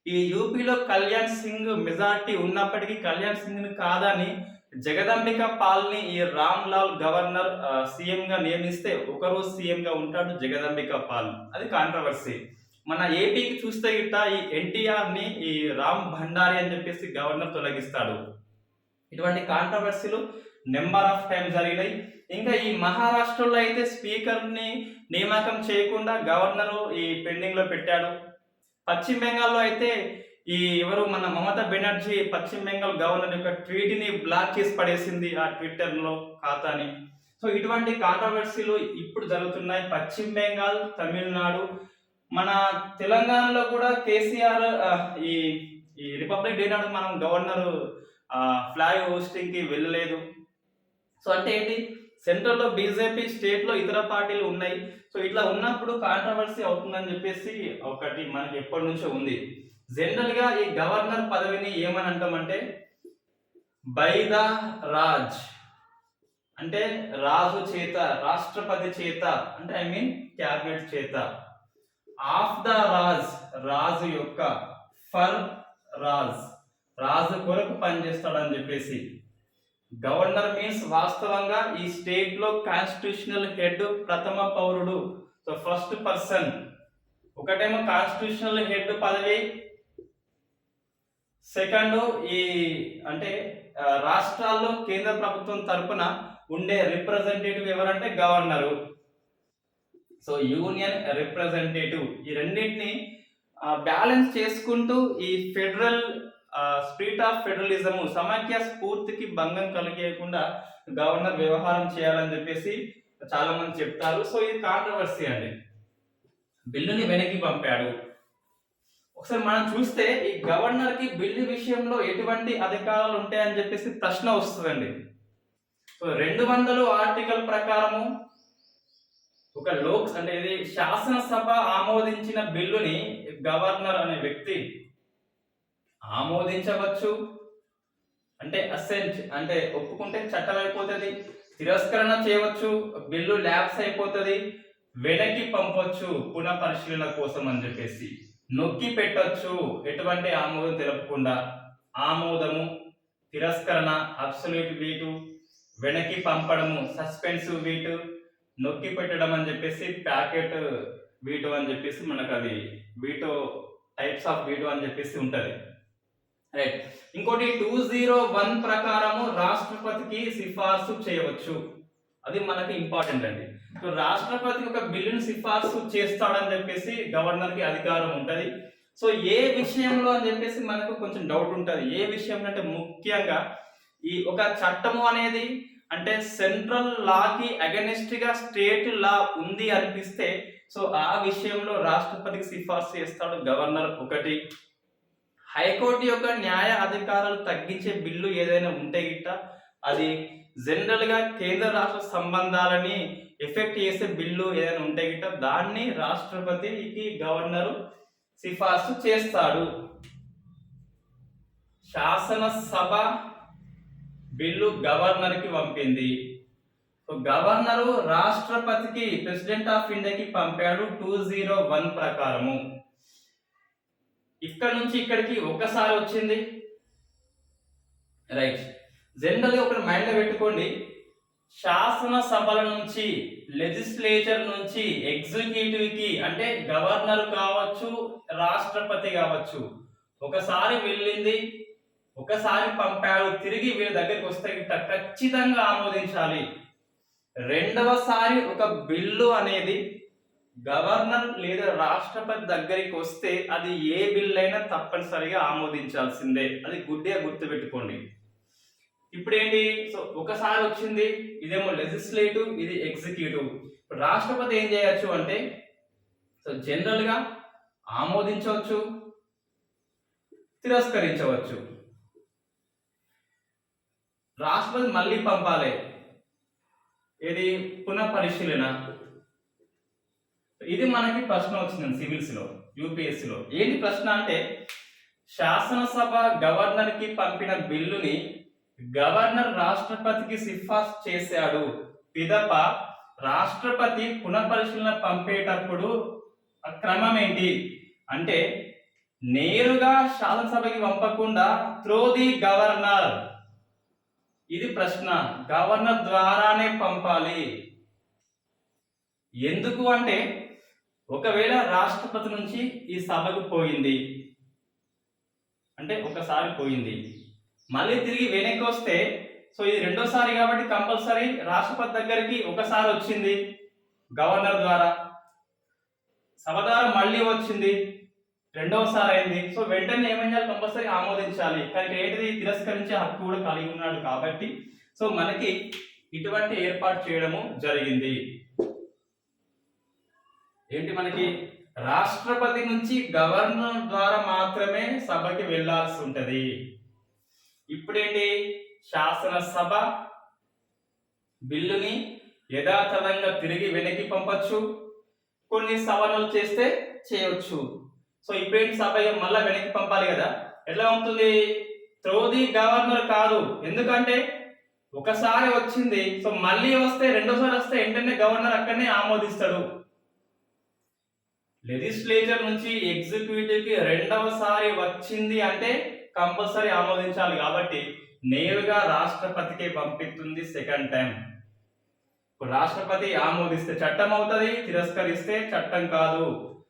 ఈ యూపీలో కళ్యాణ్ సింగ్ మెజార్టీ ఉన్నప్పటికీ కళ్యాణ్ సింగ్ కాదని జగదంబిక పాల్ని ఈ రామ్ లాల్ గవర్నర్ సీఎం గా నియమిస్తే ఒకరోజు సీఎం గా ఉంటాడు జగదంబిక పాల్. అది కాంట్రవర్సీ. మన ఏపీకి చూస్తే గిట్ట ఈ ఎన్టీఆర్ ని ఈ రామ్ భండారి అని చెప్పేసి గవర్నర్ తొలగిస్తాడు. ఇటువంటి కాంట్రవర్సీలు నెంబర్ ఆఫ్ టైం జరిగినాయి. ఇంకా ఈ మహారాష్ట్రలో అయితే స్పీకర్ ని నియామకం చేయకుండా గవర్నర్ ఈ పెండింగ్ లో పెట్టాడు. పశ్చిమ బెంగాల్లో అయితే ఈ ఎవరు మన మమతా బెనర్జీ పశ్చిమ బెంగాల్ గవర్నర్ యొక్క ట్వీట్ ని బ్లాక్ చేసి పడేసింది ఆ ట్విట్టర్ లో ఖాతాని. సో ఇటువంటి కాంట్రవర్సీలు ఇప్పుడు జరుగుతున్నాయి పశ్చిమ బెంగాల్, తమిళనాడు. మన తెలంగాణలో కూడా కేసీఆర్ ఈ రిపబ్లిక్ డే నాడు మనం గవర్నర్ ఫ్లాగ్ హోస్టింగ్ కి వెళ్ళలేదు. సో అంటే ఏంటి, సెంట్రల్లో బీజేపీ, స్టేట్ లో ఇతర పార్టీలు ఉన్నాయి. సో ఇట్లా ఉన్నప్పుడు కాంట్రవర్సీ అవుతుందని చెప్పేసి ఒకటి మనకి ఎప్పటి నుంచో ఉంది. జనరల్ గా ఈ గవర్నర్ పదవిని ఏమని అంటామంటే బై ద రాజ్, అంటే రాజు చేత, రాష్ట్రపతి చేత, అంటే ఐ మీన్ క్యాబినెట్ చేత, ఆఫ్ ద రాజ్, రాజు యొక్క, ఫర్ రాజ్, రాజు కొరకు పనిచేస్తాడని చెప్పేసి. గవర్నర్ మీన్స్ వాస్తవంగా ఈ స్టేట్ లో కాన్స్టిట్యూషనల్ హెడ్, ప్రథమ పౌరుడు, సో ఫస్ట్ పర్సన్. ఒకటేమో కాన్స్టిట్యూషనల్ హెడ్ పదవి, సెకండ్ ఈ అంటే రాష్ట్రాల్లో కేంద్ర ప్రభుత్వం తరపున ఉండే రిప్రజెంటేటివ్ ఎవరంటే గవర్నరు. సో యూనియన్ రిప్రజెంటేటివ్, ఈ రెండింటిని బ్యాలెన్స్ చేసుకుంటూ ఈ ఫెడరల్ స్పిరిట్ ఆఫ్ ఫెడరలిజం, సమైక్య స్ఫూర్తికి భంగం కలిగేయకుండా గవర్నర్ వ్యవహారం చేయాలని చెప్పేసి చాలా మంది చెప్తారు. సో ఇది కాంట్రవర్సీ అండి. బిల్లుని వెనక్కి పంపాడు. ఒకసారి మనం చూస్తే ఈ గవర్నర్ కి బిల్లు విషయంలో ఎటువంటి అధికారాలు ఉంటాయని చెప్పేసి ప్రశ్న వస్తుందండి. సో 200 ఆర్టికల్ ప్రకారము ఒక అంటే ఇది శాసనసభ ఆమోదించిన బిల్లుని గవర్నర్ అనే వ్యక్తి ఆమోదించవచ్చు, అంటే అసెంట్ అంటే ఒప్పుకుంటే చట్టం అయిపోతుంది, తిరస్కరణ చేయవచ్చు, బిల్లు ల్యాప్స్ అయిపోతుంది, వెనక్కి పంపొచ్చు పునః పరిశీలన కోసం అని చెప్పేసి, నొక్కి పెట్టొచ్చు ఎటువంటి ఆమోదం తెలపకుండా, ఆమోదము, తిరస్కరణ అబ్సల్యూట్ వీటు, వెనక్కి పంపడము సస్పెన్సివ్ వీటు, నొక్కి పెట్టడం అని చెప్పేసి ప్యాకెట్ వీటో అని చెప్పేసి మనకు అది వీటో టైప్స్ ఆఫ్ వీటో అని చెప్పేసి ఉంటది. రైట్. ఇంకోటి 201 ప్రకారము రాష్ట్రపతికి సిఫార్సు చేయవచ్చు, అది మనకి ఇంపార్టెంట్ అండి. సో రాష్ట్రపతి ఒక బిల్లును సిఫార్సు చేస్తాడని చెప్పేసి గవర్నర్ కి అధికారం ఉంటది. సో ఏ విషయంలో అని చెప్పేసి మనకు కొంచెం డౌట్ ఉంటది. ఏ విషయం అంటే ముఖ్యంగా ఈ ఒక చట్టము అనేది అంటే సెంట్రల్ లాకి అగెనిస్ట్ గా స్టేట్ లా ఉంది అనిపిస్తే సో ఆ విషయంలో రాష్ట్రపతికి సిఫార్సు చేస్తాడు గవర్నర్. ఒకటి, హైకోర్టు యొక్క న్యాయ అధికారాలు తగ్గించే బిల్లు ఏదైనా ఉంటే గిట్ట అది జనరల్ గా కేంద్ర రాష్ట్ర సంబంధాలని ఎఫెక్ట్ చేసే బిల్లు ఏదైనా ఉంటే గిట్ట దాన్ని రాష్ట్రపతికి గవర్నరు సిఫార్సు చేస్తాడు. శాసనసభ బిల్లు గవర్నర్ కి పంపింది, గవర్నరు రాష్ట్రపతికి ప్రెసిడెంట్ ఆఫ్ ఇండియాకి పంపాడు 201 ప్రకారము. ఇక్కడ నుంచి ఇక్కడికి ఒకసారి వచ్చింది. రైట్. జనరల్ గా ఒకటి మైండ్ లో పెట్టుకోండి, శాసనసభల నుంచి, లెజిస్లేచర్ నుంచి ఎగ్జిక్యూటివ్ కి అంటే గవర్నర్ కావచ్చు, రాష్ట్రపతి కావచ్చు, ఒకసారి వెళ్ళింది, ఒకసారి పంపాడు, తిరిగి వీళ్ళ దగ్గరికి వస్తే ఖచ్చితంగా ఆమోదించాలి. రెండవసారి ఒక బిల్లు అనేది గవర్నర్ లేదా రాష్ట్రపతి దగ్గరికి వస్తే అది ఏ బిల్ అయినా తప్పనిసరిగా ఆమోదించాల్సిందే, అది గుడ్డిగా గుర్తుపెట్టుకోండి. ఇప్పుడు ఏంటి, సో ఒకసారి వచ్చింది, ఇదేమో లెజిస్లేటివ్, ఇది ఎగ్జిక్యూటివ్. ఇప్పుడు రాష్ట్రపతి ఏం చేయొచ్చు అంటే సో జనరల్ గా ఆమోదించవచ్చు, తిరస్కరించవచ్చు. రాష్ట్రపతి మళ్ళీ పంపాలి, ఇది పునః పరిశీలన. ఇది మనకి ప్రశ్న వచ్చింది సివిల్స్ లో, యూపీఎస్సీ లో. ఏంటి ప్రశ్న అంటే శాసనసభ గవర్నర్ కి పంపిన బిల్లుని గవర్నర్ రాష్ట్రపతికి సిఫార్సు చేశాడు, పిదప రాష్ట్రపతి పునఃపరిశీలన పంపేటప్పుడు క్రమం ఏంటి అంటే నేరుగా శాసనసభకి పంపకుండా త్రూ ది గవర్నర్. ఇది ప్రశ్న, గవర్నర్ ద్వారానే పంపాలి. ఎందుకు అంటే ఒకవేళ రాష్ట్రపతి నుంచి ఈ సభకు పోయింది అంటే ఒకసారి పోయింది, మళ్ళీ తిరిగి వెనక్కి వస్తే సో ఇది రెండోసారి కాబట్టి కంపల్సరీ రాష్ట్రపతి దగ్గరికి ఒకసారి వచ్చింది గవర్నర్ ద్వారా, సభ ద్వారా మళ్ళీ వచ్చింది, రెండవసారి అయింది, సో వెంటనే ఏమేం చేయాలి, కంపల్సరీ ఆమోదించాలి. కానీ ఏంటిది, తిరస్కరించే హక్కు కూడా కలిగి ఉన్నాడు కాబట్టి సో మనకి ఇటువంటి ఏర్పాటు చేయడము జరిగింది. ఏంటి, మనకి రాష్ట్రపతి నుంచి గవర్నర్ ద్వారా మాత్రమే సభకి వెళ్లాల్సి ఉంటది. ఇప్పుడేంటి, శాసనసభ బిల్లుని యథాతథంగా తిరిగి వెనక్కి పంపొచ్చు, కొన్ని సవరణలు చేస్తే చేయవచ్చు. సో ఇప్పుడేంటి సభ మళ్ళీ వెనక్కి పంపాలి కదా, ఎట్లా ఉంటుంది? త్రో ది గవర్నర్ కాదు, ఎందుకంటే ఒకసారి వచ్చింది, సో మళ్ళీ వస్తే రెండోసారి వస్తే వెంటనే గవర్నర్ అక్కడనే ఆమోదిస్తాడు. లెజిస్లేచర్ నుంచి ఎగ్జిక్యూటివ్ కి రెండవసారి వచ్చింది అంటే కంపల్సరీ ఆమోదించాలి, కాబట్టి నేరుగా రాష్ట్రపతికి పంపిస్తుంది సెకండ్ టైం. రాష్ట్రపతి ఆమోదిస్తే చట్టం అవుతుంది, తిరస్కరిస్తే చట్టం కాదు.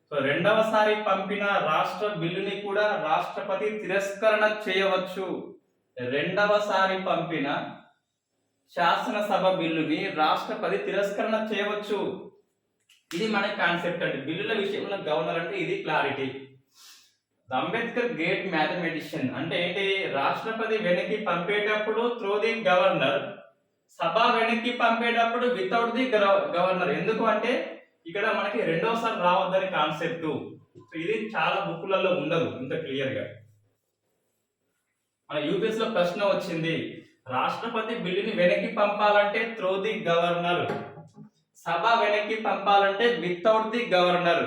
సో రెండవసారి పంపిన రాష్ట్ర బిల్లుని కూడా రాష్ట్రపతి తిరస్కరణ చేయవచ్చు. రెండవసారి పంపిన శాసనసభ బిల్లుని రాష్ట్రపతి తిరస్కరణ చేయవచ్చు. ఇది మన కాన్సెప్ట్ అండి. బిల్లుల విషయంలో గవర్నర్ అంటే ఇది క్లారిటీ. అంబేద్కర్ గ్రేట్ మ్యాథమెటిషియన్ అంటే ఏంటి? రాష్ట్రపతి వెనక్కి పంపేటప్పుడు త్రూ ది గవర్నర్, సభ వెనక్కి పంపేటప్పుడు వితౌట్ ది గవర్నర్. ఎందుకు అంటే ఇక్కడ మనకి రెండోసారి రావద్దని కాన్సెప్ట్. ఇది చాలా బుక్లలో ఉండదు ఇంత క్లియర్ గా. మన యూపీఎస్ లో ప్రశ్న వచ్చింది, రాష్ట్రపతి బిల్లుని వెనక్కి పంపాలంటే త్రూ ది గవర్నర్, సభ వెనక్కి పంపాలంటే వితౌట్ ది గవర్నర్.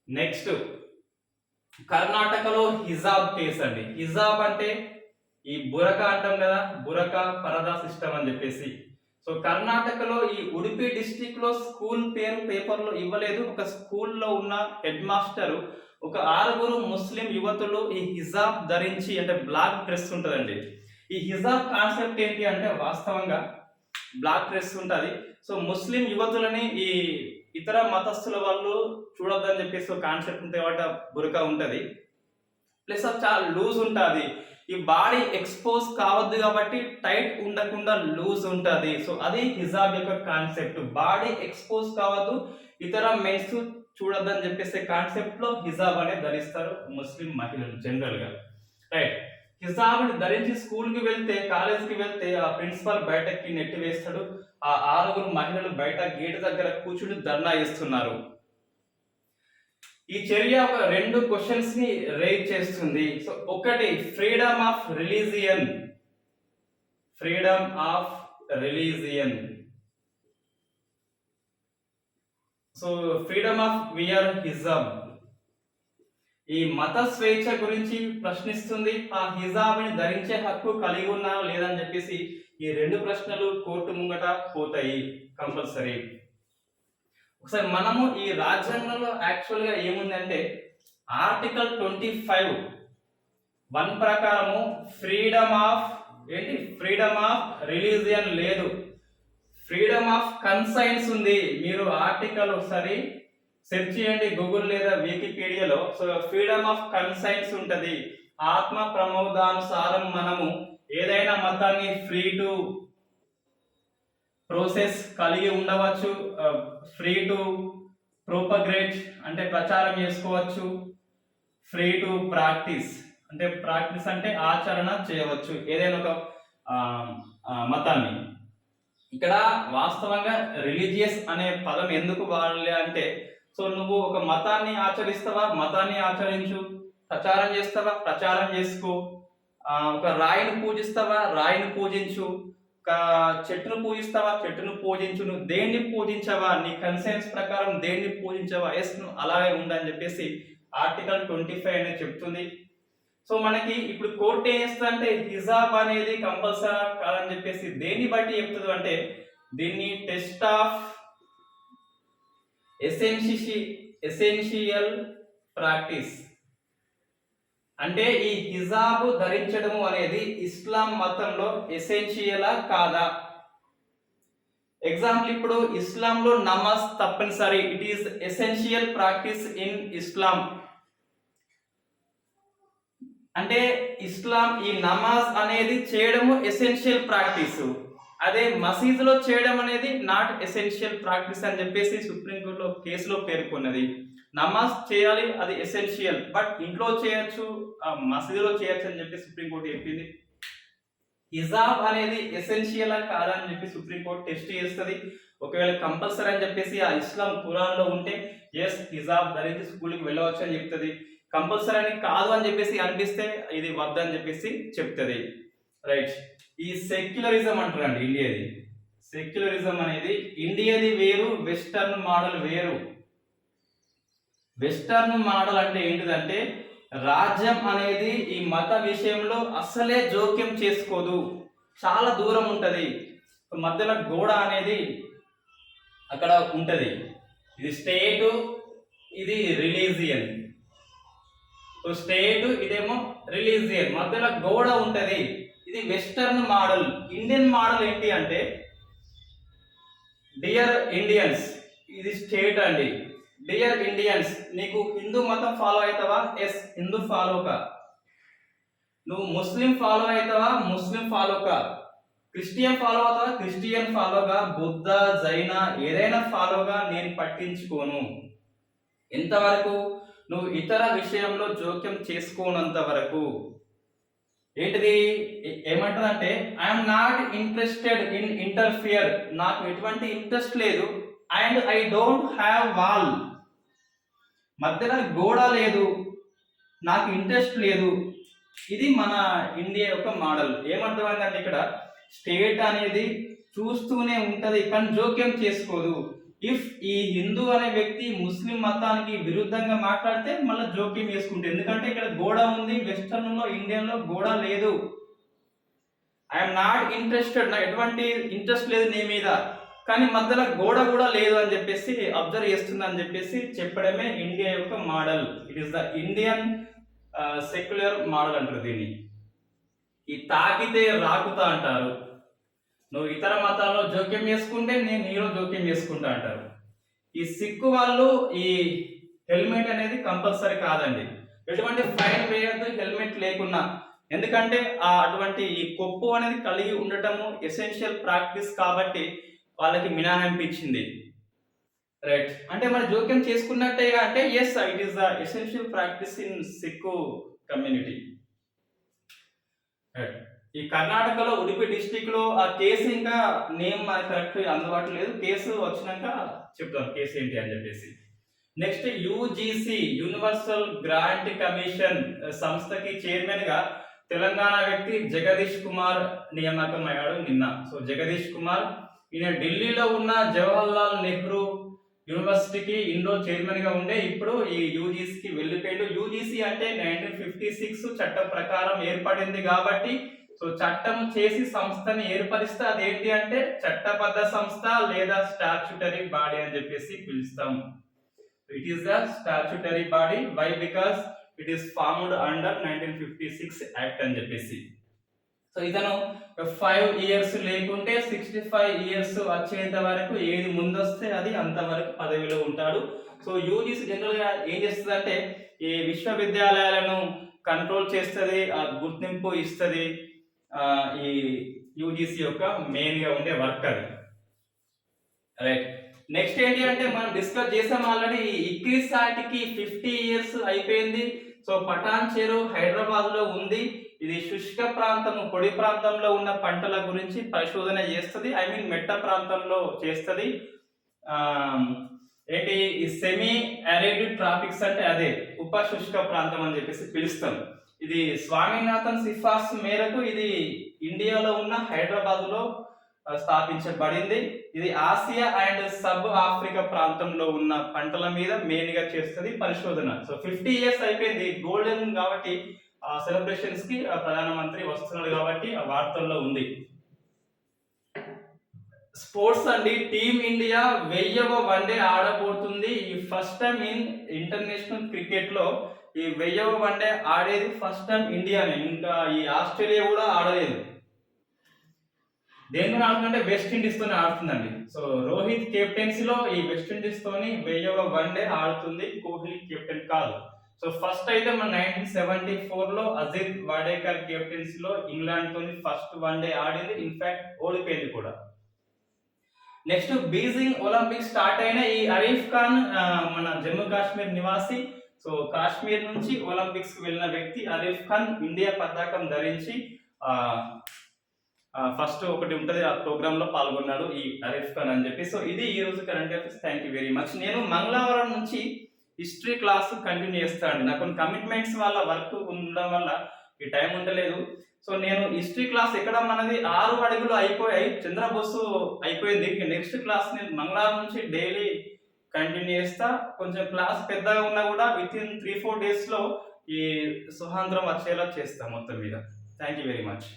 నెక్స్ట్ కర్ణాటకలో హిజాబ్ కేసు అండి. హిజాబ్ అంటే ఈ బురక అంటాం కదా, బురక పరదా సిస్టమ్ అని చెప్పేసి. సో కర్ణాటకలో ఈ ఉడిపి డిస్ట్రిక్ట్ లో స్కూల్ పేరు పేపర్ లో ఇవ్వలేదు. ఒక స్కూల్లో ఉన్న హెడ్ మాస్టర్ ఒక 6 ముస్లిం యువతులు ఈ హిజాబ్ ధరించి, అంటే బ్లాక్ డ్రెస్ ఉంటుందండి. ఈ హిజాబ్ కాన్సెప్ట్ ఏంటి అంటే వాస్తవంగా బ్లాక్ డ్రెస్ ఉంటుంది. సో ముస్లిం యువతులని ఈ ఇతర మతస్థుల వాళ్ళు చూడొద్దని చెప్పేసి ఒక కాన్సెప్ట్ ఉంటుంది కాబట్టి బురకా ఉంటుంది. ప్లస్ అది చాలా లూజ్ ఉంటుంది, ఈ బాడీ ఎక్స్పోజ్ కావద్దు కాబట్టి టైట్ ఉండకుండా లూజ్ ఉంటుంది. సో అది హిజాబ్ యొక్క కాన్సెప్ట్. బాడీ ఎక్స్పోజ్ కావద్దు, ఇతర మెన్స్ చూడొద్దని చెప్పేసి కాన్సెప్ట్ లో హిజాబ్ అనేది ధరిస్తారు ముస్లిం మహిళలు జనరల్ గా. రైట్, హిజాబ్ ధరించి స్కూల్ కి వెళ్తే, కాలేజ్ కి వెళ్తే ఆ ప్రిన్సిపల్ బయటకి నెట్టి వేస్తాడు. ఆ 6 మహిళలు బయట గేట్ దగ్గర కూర్చుని ధర్నా చేస్తున్నారు. ఈ చర్య ఒక 2 క్వశ్చన్స్ ని రేజ్ చేస్తుంది. సో ఒకటి, freedom of religion. Freedom of religion. So freedom of wear hijab, ఈ మత స్వేచ్ఛ గురించి ప్రశ్నిస్తుంది. ఆ హిజాబ్ని ధరించే హక్కు కలిగి ఉన్నా లేదని చెప్పేసి ఈ 2 ప్రశ్నలు కోర్టు ముంగట పోతాయి కంపల్సరీ. ఒకసారి మనము ఈ రాజ్యాంగంలో యాక్చువల్ గా ఏముందంటే ఆర్టికల్ 25(1) ప్రకారము freedom of freedom of religion లేదు, ఫ్రీడమ్ ఆఫ్ కన్సైన్స్ ఉంది. మీరు ఆర్టికల్ ఒకసారి సెర్చ్ చేయండి గూగుల్ లేదా వికీపీడియాలో. సో ఫ్రీడమ్ ఆఫ్ కన్సైన్స్ ఉంటది. ఆత్మ ప్రమోదానుసారం మనము ఏదైనా మతాన్ని ఫ్రీ టు ప్రోసెస్ కలిగి ఉండవచ్చు, ఫ్రీ టు ప్రోపగ్రేట్ అంటే ప్రచారం చేసుకోవచ్చు, ఫ్రీ టు ప్రాక్టీస్ అంటే ప్రాక్టీస్ అంటే ఆచరణ చేయవచ్చు ఏదైనా ఒక మతాన్ని. ఇక్కడ వాస్తవంగా రిలీజియస్ అనే పదం ఎందుకు వాడాలి అంటే, సో నువ్వు ఒక మతాన్ని ఆచరిస్తావా, మతాన్ని ఆచరించు. ప్రచారం చేస్తావా, ప్రచారం చేసుకో. ఒక రాయిని పూజిస్తావా, రాయిని పూజించు. ఒక చెట్టును పూజిస్తావా, చెట్టును పూజించు. నువ్వు దేన్ని పూజించవా, నీ కన్సెన్స్ ప్రకారం దేన్ని పూజించవా, ఎస్ నువ్వు అలాగే ఉండని చెప్పేసి ఆర్టికల్ 25 అనేది చెప్తుంది. సో మనకి ఇప్పుడు కోర్టు ఏం చేస్తుంది అంటే హిజాబ్ అనేది కంపల్సరీ కాదని చెప్పేసి దేన్ని బట్టి చెప్తుంది అంటే, దీన్ని టెస్ట్ ఆఫ్ ఎసెన్షియల్ ప్రాక్టీస్ అంటే ఈ హిజాబ్ ధరించడము అనేది ఇస్లాం మతంలో ఎసెన్షియలా కాదా. ఎగ్జాంపుల్, ఇప్పుడు ఇస్లాంలో నమాజ్ తప్పనిసరి, it is essential practice in Islam. అంటే ఇస్లాం ఈ నమాజ్ అనేది చేయడము ఎసెన్షియల్ ప్రాక్టీస్, అదే మసీదులో చేయడం అనేది నాట్ ఎసెన్షియల్ ప్రాక్టీస్ అని చెప్పేసి సుప్రీంకోర్టులో కేసులో పేర్కొన్నది. నమాజ్ చేయాలి అది ఎసెన్షియల్, బట్ ఇంట్లో చేయొచ్చు, మసీదులో చేయొచ్చు అని చెప్పి సుప్రీంకోర్టు చెప్పింది. హిజాబ్ అనేది ఎసెన్షియలా కాదా అని చెప్పి సుప్రీంకోర్టు టెస్ట్ చేస్తుంది. ఒకవేళ కంపల్సరీ అని చెప్పేసి ఆ ఇస్లాం ఖురాన్ లో ఉంటే ఎస్ హిజాబ్ ధరించి స్కూల్కి వెళ్ళవచ్చు అని చెప్తుంది. కంపల్సరీ అని కాదు అని చెప్పేసి అనిపిస్తే ఇది వద్దని చెప్పేసి చెప్తుంది. రైట్. ఈ సెక్యులరిజం అంటారండి ఇండియాది. సెక్యులరిజం అనేది ఇండియాది వేరు, వెస్టర్న్ మోడల్ వేరు. వెస్టర్న్ మోడల్ అంటే ఏంటిదంటే రాజ్యం అనేది ఈ మత విషయంలో అసలే జోక్యం చేసుకోదు, చాలా దూరం ఉంటది. మధ్యలో గోడ అనేది అక్కడ ఉంటది. ఇది స్టేట్, ఇది రిలీజియన్. సో స్టేట్, ఇదేమో రిలీజియన్, మధ్యలో గోడ ఉంటది. ఇది వెస్టర్న్ మోడల్. ఇండియన్ మోడల్ ఏంటి అంటే డియర్ ఇండియన్స్, ఇది స్టేట్ అండి. డియర్ ఇండియన్స్, నీకు హిందూ మతం ఫాలో అవుతావా? ఎస్, హిందూ ఫాలో కా. నువ్వు ముస్లిం ఫాలో అవుతావా? ముస్లిం ఫాలో కా. క్రిస్టియన్ ఫాలో అవుతావా? క్రిస్టియన్ ఫాలోగా. బుద్ధ, జైన ఏదైనా ఫాలోగా, నేను పట్టించుకోను. ఎంతవరకు? నువ్వు ఇతర విషయంలో జోక్యం చేసుకోనంత వరకు. ఏంటిది ఏమంటదంటే I'm not interested in interfere, నాకు ఎటువంటి ఇంట్రెస్ట్ లేదు. And I don't have wall, మధ్యలో గోడ లేదు, నాకు ఇంట్రెస్ట్ లేదు. ఇది మన ఇండియా యొక్క మోడల్. ఏమర్థమైందంటే ఇక్కడ స్టేట్ అనేది చూస్తూనే ఉంటది కానీ జోక్యం చేసుకోదు. ఇఫ్ ఈ హిందూ అనే వ్యక్తి ముస్లిం మతానికి విరుద్ధంగా మాట్లాడితే మళ్ళీ జోక్యం చేసుకుంటే, ఎందుకంటే ఇక్కడ గోడ ఉంది, వెస్టర్న్ లో ఇండియన్ లో గోడ లేదు. ఐఎమ్ నాట్ ఇంట్రెస్టెడ్, నాకు ఎటువంటి ఇంట్రెస్ట్ లేదు నీ మీద, కానీ మధ్యలో గోడ కూడా లేదు అని చెప్పేసి అబ్జర్వ్ చేస్తుంది అని చెప్పేసి చెప్పడమే ఇండియా యొక్క model. It is the Indian secular model అంటారు దీన్ని. ఈ తాకితే రాకుతా అంటారు. నువ్వు ఇతర మతాల్లో జోక్యం చేసుకుంటే నేను నీలో జోక్యం చేసుకుంటా అంటారు. ఈ సిక్కు వాళ్ళు ఈ హెల్మెట్ అనేది కంపల్సరీ కాదండి. ఎటువంటి ఫైన్ వేయద్దు హెల్మెట్ లేకున్నా, ఎందుకంటే అటువంటి ఈ కొప్పు అనేది కలిగి ఉండటము ఎసెన్షియల్ ప్రాక్టీస్ కాబట్టి వాళ్ళకి మినహాయింపు ఇచ్చింది. రైట్, అంటే మన జోక్యం చేసుకున్నట్టేగా అంటే yes, it is the essential practice in Sikh community. Right. ఈ కర్ణాటకలో ఉడిపి డిస్టిక్ లో ఆ కేసు ఇంకా నేమ్ కరెక్ట్ అందుబాటులో లేదు, కేసు వచ్చినాక చెప్తాను కేసు ఏంటి అని చెప్పేసి. Next UGC, universal grant commission సంస్థకి చైర్మన్ గా తెలంగాణ వ్యక్తి జగదీష్ కుమార్ నియామకం అయ్యాడు నిన్న. సో జగదీష్ కుమార్ ఈయన ఢిల్లీలో ఉన్న జవహర్లాల్ నెహ్రూ యూనివర్సిటీకి ఇన్లో చైర్మన్ గా ఉండే ఇప్పుడు ఈ యూజీసీకి వెళ్ళిపోయాడు. యూజీసీ అంటే 1956 చట్టం ప్రకారం ఏర్పడింది కాబట్టి, సో చట్టం చేసి సంస్థని ఏర్పరిస్తే అది ఏంటి అంటే చట్టబద్ధ సంస్థ లేదా స్టాట్యూటరీ బాడీ అని చెప్పేసి పిలుస్తాం. It is the statutory body. Why? Because it is formed under 1956 act అని చెప్పేసి. సో ఇతను 5 years లేకుంటే 65 years వచ్చేంత వరకు ఏది ముందొస్తే అది అంతవరకు పదవిలో ఉంటాడు. సో యూజీసీ జనరల్ గా ఏం చేస్తుంది అంటే ఈ విశ్వవిద్యాలయాలను కంట్రోల్ చేస్తుంది, గుర్తింపు ఇస్తుంది. ఈ యూజీసీ యొక్క మెయిన్ గా ఉండే వర్క్ అది. రైట్. నెక్స్ట్ ఏంటి అంటే మనం డిస్కస్ చేసాం ఆల్రెడీ, ఇక్రిసాటికి 50 years అయిపోయింది. సో పటాన్ చెరు హైదరాబాద్ లో ఉంది. ఇది శుష్క ప్రాంతం, పొడి ప్రాంతంలో ఉన్న పంటల గురించి పరిశోధన చేస్తుంది. ఐ మీన్ మెట్ట ప్రాంతంలో చేస్తుంది. ఏంటి ఈ సెమీ అరిడ్ ట్రాపిక్స్ అంటే అదే ఉపశుష్క ప్రాంతం అని చెప్పేసి పిలుస్తాం. ఇది స్వామినాథన్ సిఫార్సు మేరకు ఇది ఇండియాలో ఉన్న హైదరాబాద్ లో స్థాపించబడింది. ఇది ఆసియా అండ్ సబ్ ఆఫ్రికా ప్రాంతంలో ఉన్న పంటల మీద మెయిన్ గా చేస్తుంది పరిశోధన. సో 50 years అయిపోయింది, గోల్డెన్ కాబట్టి సెలబ్రేషన్స్ కి ప్రధానమంత్రి వస్తున్నాడు కాబట్టి ఆ వార్తల్లో ఉంది. స్పోర్ట్స్ అండి, టీమ్ ఇండియా 1000వ వన్డే ఆడబోతుంది. ఈ first time in international cricket లో ఈ 1000వ వన్డే ఆడేది ఫస్ట్ టైం ఇండియానే. ఇంకా ఈ ఆస్ట్రేలియా కూడా ఆడలేదు. దేని ఆడుతుందంటే వెస్ట్ ఇండీస్ తోనే ఆడుతుందండి. సో రోహిత్ కెప్టెన్సీలో ఈ వెస్ట్ ఇండీస్ తోని 1000వ వన్డే ఆడుతుంది, కోహ్లీ కెప్టెన్ కాదు. సో ఫస్ట్ అయితే మన 1974 లో అజిత్ వాడేకర్ కెప్టెన్సీలో ఇంగ్లాండ్ తోని ఫస్ట్ వన్డే ఆడింది, ఇన్ఫాక్ట్ ఓడిపోయింది కూడా. నెక్స్ట్ బీజింగ్ ఒలింపిక్స్ స్టార్ట్ అయిన ఈ అరీఫ్ ఖాన్ మన జమ్మూ కాశ్మీర్ నివాసి. సో కాశ్మీర్ నుంచి ఒలింపిక్స్ కి వెళ్ళిన వ్యక్తి అరీఫ్ ఖాన్ ఇండియా పతాకం ధరించి ఫస్ట్ ఒకటి ఉంటుంది ఆ ప్రోగ్రామ్ లో పాల్గొన్నాడు ఈ అరీఫ్ ఖాన్ అని చెప్పి. సో ఇది ఈ రోజు current affairs. Thank you very much. నేను మంగళవారం నుంచి హిస్టరీ క్లాస్ కంటిన్యూ చేస్తాను. నాకు కొన్ని కమిట్మెంట్స్ వల్ల వర్క్ ఉండడం వల్ల ఈ టైం ఉండలేదు. సో నేను హిస్టరీ క్లాస్ ఎక్కడ మనది 6 అడుగులు అయిపోయాయి, చంద్రబోసు అయిపోయింది. నెక్స్ట్ క్లాస్ నేను మంగళవారం నుంచి డైలీ కంటిన్యూ చేస్తా. కొంచెం క్లాస్ పెద్దగా ఉన్నా కూడా విత్ ఇన్ 3-4 డేస్లో ఈ సుహాంధ్రం వచ్చేలా చేస్తా మొత్తం మీద. Thank you very much.